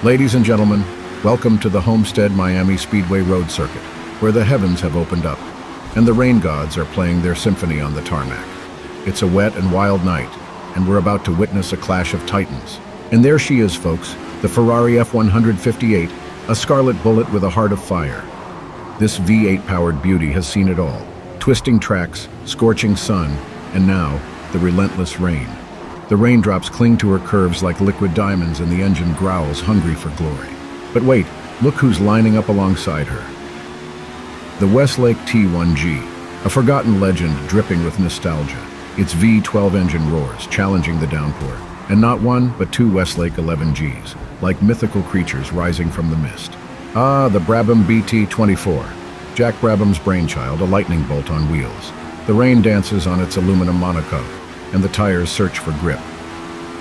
Ladies and gentlemen, welcome to the Homestead-Miami Speedway Road Circuit, where the heavens have opened up, and the rain gods are playing their symphony on the tarmac. It's a wet and wild night, and we're about to witness a clash of titans. And there she is, folks, the Ferrari F-158, a scarlet bullet with a heart of fire. This V8-powered beauty has seen it all. Twisting tracks, scorching sun, and now, the relentless rain. The raindrops cling to her curves like liquid diamonds and the engine growls, hungry for glory. But wait, look who's lining up alongside her. The Weslake T1G, a forgotten legend dripping with nostalgia. Its V12 engine roars, challenging the downpour. And not one, but two Weslake 11Gs, like mythical creatures rising from the mist. Ah, the Brabham BT24. Jack Brabham's brainchild, a lightning bolt on wheels. The rain dances on its aluminum monocoque, and the tires search for grip.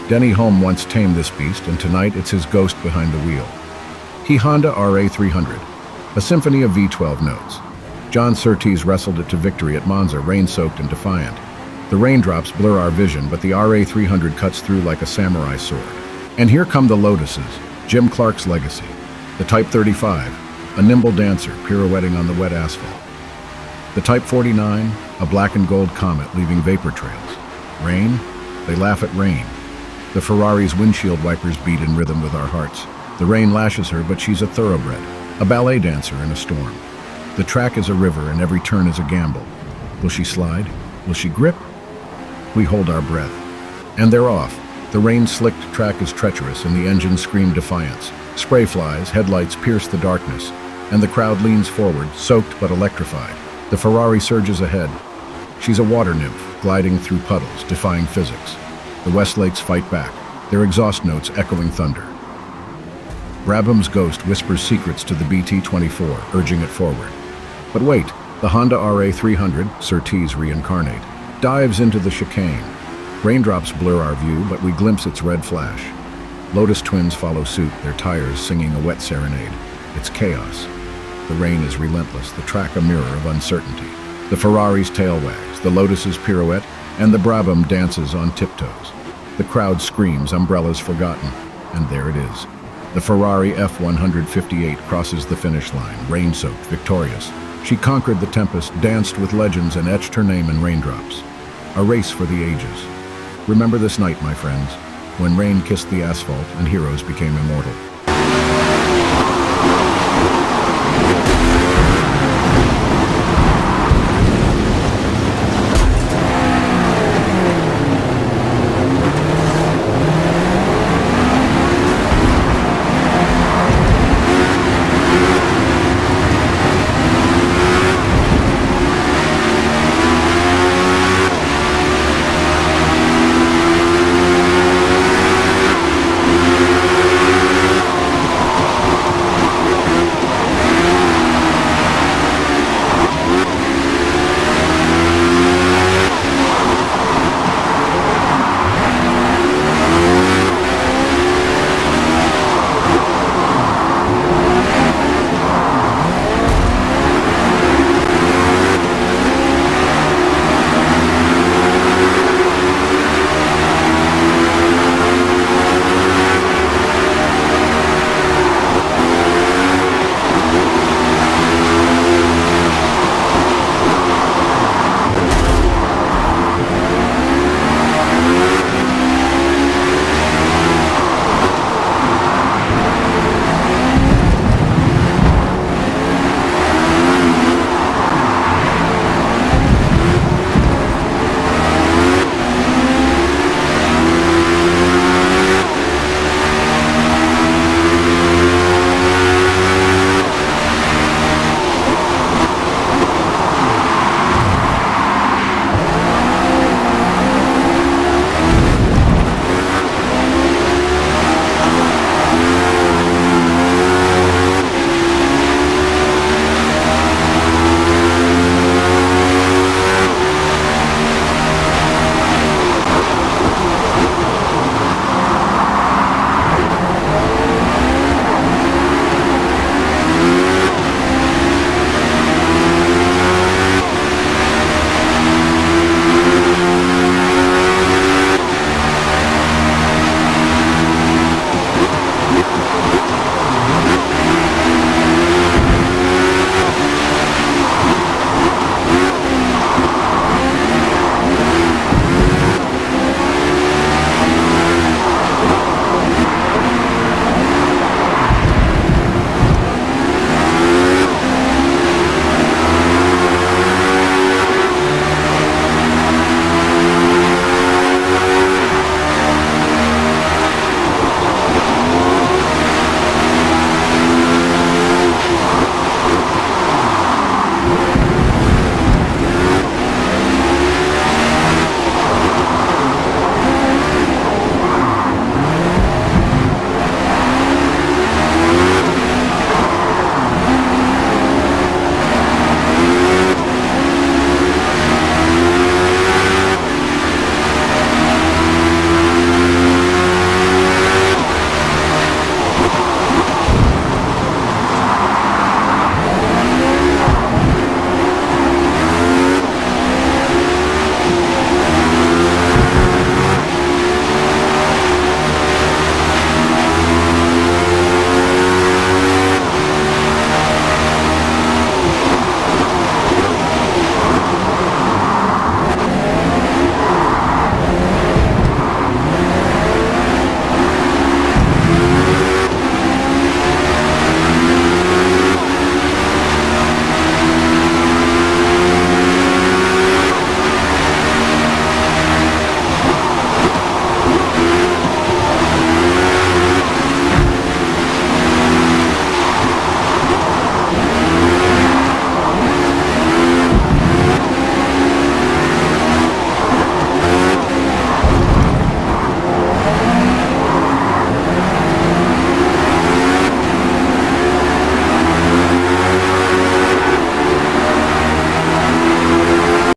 Denny Hulme once tamed this beast, and tonight it's his ghost behind the wheel. Honda RA300, a symphony of V12 notes. John Surtees wrestled it to victory at Monza, rain-soaked and defiant. The raindrops blur our vision, but the RA300 cuts through like a samurai sword. And here come the Lotuses, Jim Clark's legacy. The Type 35, a nimble dancer pirouetting on the wet asphalt. The Type 49, a black and gold comet leaving vapor trails. Rain? They laugh at rain. The Ferrari's windshield wipers beat in rhythm with our hearts. The rain lashes her, but she's a thoroughbred, a ballet dancer in a storm. The track is a river, and every turn is a gamble. Will she slide? Will she grip? We hold our breath. And they're off. The rain-slicked track is treacherous, and the engines scream defiance. Spray flies, headlights pierce the darkness, and the crowd leans forward, soaked but electrified. The Ferrari surges ahead. She's a water nymph, gliding through puddles, defying physics. The Westlakes fight back, their exhaust notes echoing thunder. Brabham's ghost whispers secrets to the BT24, urging it forward. But wait, the Honda RA300, Surtees reincarnate, dives into the chicane. Raindrops blur our view, but we glimpse its red flash. Lotus twins follow suit, their tires singing a wet serenade. It's chaos. The rain is relentless, the track a mirror of uncertainty. The Ferrari's tail wags, the Lotus's pirouette, and the Brabham dances on tiptoes. The crowd screams, umbrellas forgotten, and there it is. The Ferrari F-158 crosses the finish line, rain-soaked, victorious. She conquered the tempest, danced with legends, and etched her name in raindrops. A race for the ages. Remember this night, my friends, when rain kissed the asphalt and heroes became immortal.